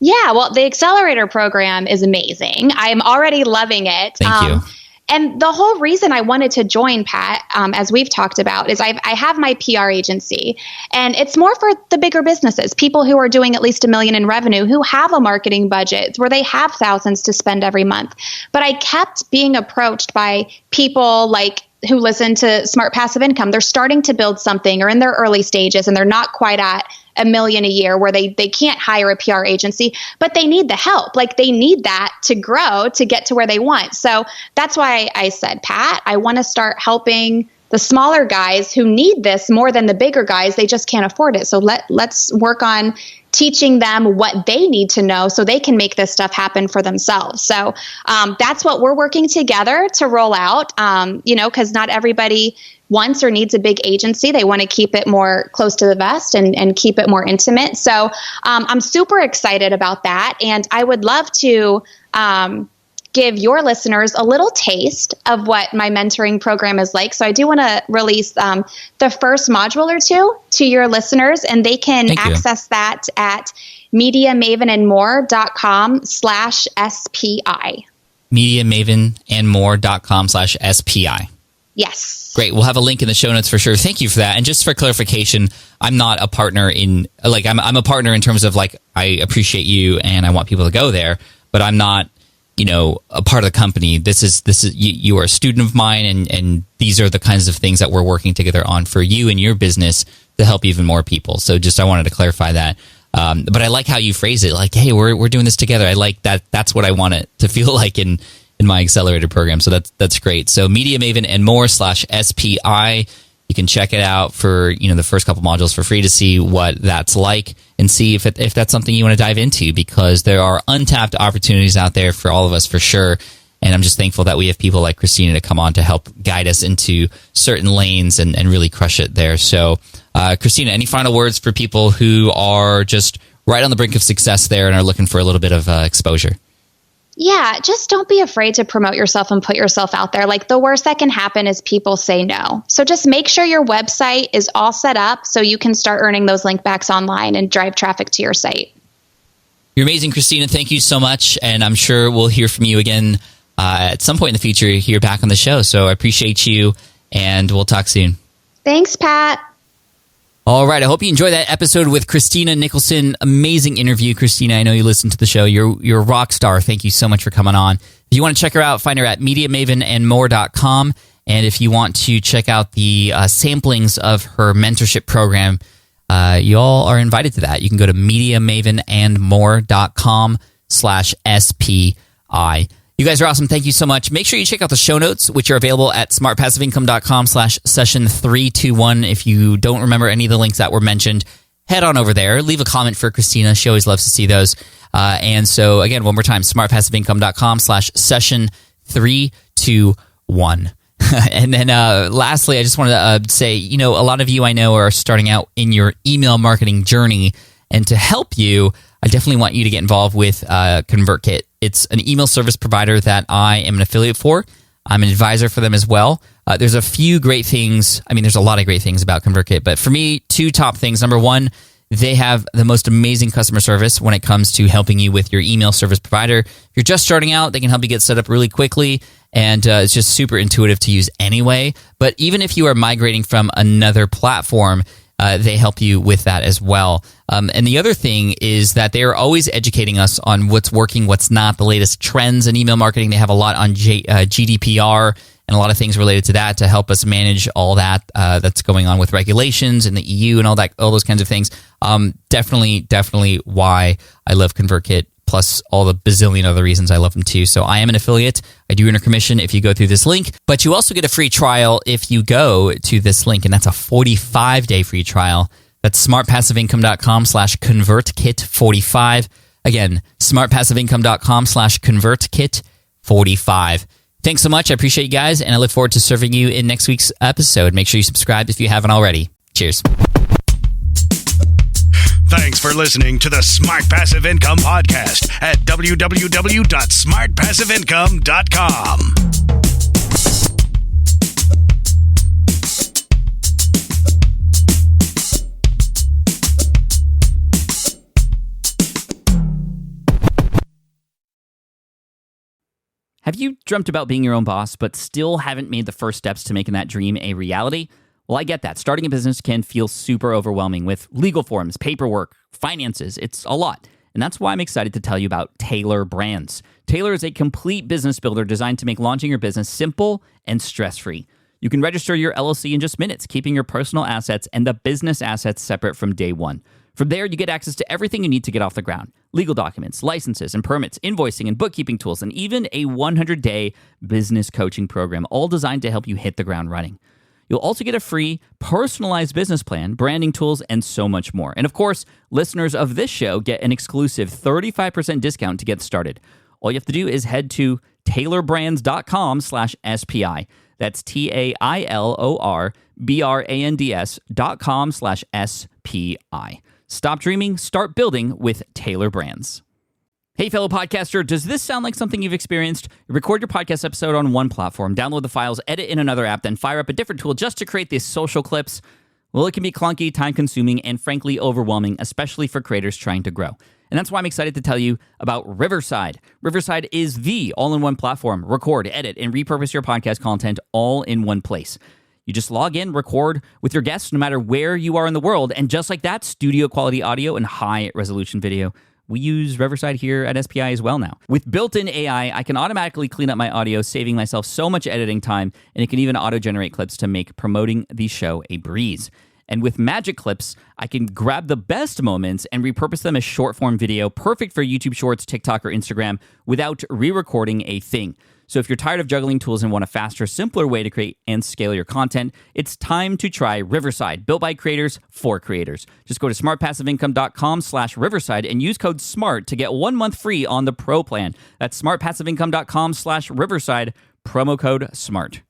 Yeah, well, the accelerator program is amazing. I'm already loving it. Thank you. And the whole reason I wanted to join, Pat, as we've talked about, is I have my PR agency, and it's more for the bigger businesses, people who are doing at least $1 million in revenue, who have a marketing budget where they have thousands to spend every month. But I kept being approached by people like who listen to Smart Passive Income. They're starting to build something or in their early stages, and they're not quite at $1 million a year where they can't hire a PR agency, but they need the help. Like, they need that to grow, to get to where they want. So that's why I said, Pat, I want to start helping the smaller guys who need this more than the bigger guys. They just can't afford it. So let's work on teaching them what they need to know so they can make this stuff happen for themselves. So that's what we're working together to roll out, because not everybody wants or needs a big agency. They want to keep it more close to the vest and keep it more intimate. So I'm super excited about that. And I would love to give your listeners a little taste of what my mentoring program is like. So I do want to release the first module or two to your listeners, and they can access that at MediaMavenandMore.com/SPI. MediaMavenandMore.com/SPI. Yes. Great. We'll have a link in the show notes for sure. Thank you for that. And just for clarification, I'm not a partner I'm a partner in terms of, like, I appreciate you and I want people to go there, but I'm not, a part of the company. This is you are a student of mine, and these are the kinds of things that we're working together on for you and your business to help even more people. So I wanted to clarify that. But I like how you phrase it, like, hey, we're doing this together. I like that. That's what I want it to feel like in my accelerator program. So that's great. So MediaMavenandMore/SPI. You can check it out for, the first couple modules for free to see what that's like and see if that's something you want to dive into, because there are untapped opportunities out there for all of us for sure. And I'm just thankful that we have people like Christina to come on to help guide us into certain lanes and really crush it there. So, Christina, any final words for people who are just right on the brink of success there and are looking for a little bit of exposure? Yeah, just don't be afraid to promote yourself and put yourself out there. Like, the worst that can happen is people say no. So just make sure your website is all set up so you can start earning those link backs online and drive traffic to your site. You're amazing, Christina. Thank you so much. And I'm sure we'll hear from you again at some point in the future here back on the show. So I appreciate you, and we'll talk soon. Thanks, Pat. All right. I hope you enjoyed that episode with Christina Nicholson. Amazing interview, Christina. I know you listen to the show. You're a rock star. Thank you so much for coming on. If you want to check her out, find her at MediaMavenandMore.com. And if you want to check out the samplings of her mentorship program, you all are invited to that. You can go to MediaMavenandMore.com/SPI. You guys are awesome. Thank you so much. Make sure you check out the show notes, which are available at smartpassiveincome.com/session321. If you don't remember any of the links that were mentioned, head on over there. Leave a comment for Christina. She always loves to see those. And so, again, one more time, smartpassiveincome.com/session321. And then lastly, I just wanted to say, a lot of you I know are starting out in your email marketing journey. And to help you, I definitely want you to get involved with ConvertKit. It's an email service provider that I am an affiliate for. I'm an advisor for them as well. There's a few great things. I mean, there's a lot of great things about ConvertKit. But for me, two top things. Number one, they have the most amazing customer service when it comes to helping you with your email service provider. If you're just starting out, they can help you get set up really quickly. And it's just super intuitive to use anyway. But even if you are migrating from another platform, they help you with that as well. And the other thing is that they are always educating us on what's working, what's not, the latest trends in email marketing. They have a lot on GDPR and a lot of things related to that to help us manage all that that's going on with regulations in the EU and all those kinds of things. Definitely why I love ConvertKit, plus all the bazillion other reasons I love them too. So I am an affiliate. I do earn a commission if you go through this link, but you also get a free trial if you go to this link, and that's a 45-day free trial. That's smartpassiveincome.com/ConvertKit45. Again, smartpassiveincome.com/ConvertKit45. Thanks so much. I appreciate you guys, and I look forward to serving you in next week's episode. Make sure you subscribe if you haven't already. Cheers. Thanks for listening to the Smart Passive Income Podcast at www.smartpassiveincome.com. Have you dreamt about being your own boss, but still haven't made the first steps to making that dream a reality? Well, I get that. Starting a business can feel super overwhelming with legal forms, paperwork, finances. It's a lot. And that's why I'm excited to tell you about Taylor Brands. Taylor is a complete business builder designed to make launching your business simple and stress-free. You can register your LLC in just minutes, keeping your personal assets and the business assets separate from day one. From there, you get access to everything you need to get off the ground. Legal documents, licenses and permits, invoicing and bookkeeping tools, and even a 100-day business coaching program, all designed to help you hit the ground running. You'll also get a free, personalized business plan, branding tools, and so much more. And of course, listeners of this show get an exclusive 35% discount to get started. All you have to do is head to taylorbrands.com/SPI. That's TAILORBRANDS.com/SPI. Stop dreaming, start building with Taylor Brands. Hey, fellow podcaster, does this sound like something you've experienced? Record your podcast episode on one platform, download the files, edit in another app, then fire up a different tool just to create these social clips? Well, it can be clunky, time-consuming, and frankly overwhelming, especially for creators trying to grow. And that's why I'm excited to tell you about Riverside. Riverside is the all-in-one platform. Record, edit, and repurpose your podcast content all in one place. You just log in, record with your guests no matter where you are in the world, and just like that, studio-quality audio and high-resolution video. We use Riverside here at SPI as well now. With built-in AI, I can automatically clean up my audio, saving myself so much editing time, and it can even auto-generate clips to make promoting the show a breeze. And with Magic Clips, I can grab the best moments and repurpose them as short-form video, perfect for YouTube Shorts, TikTok, or Instagram, without re-recording a thing. So if you're tired of juggling tools and want a faster, simpler way to create and scale your content, it's time to try Riverside, built by creators for creators. Just go to smartpassiveincome.com/Riverside and use code SMART to get 1 month free on the Pro plan. That's smartpassiveincome.com/Riverside, promo code SMART.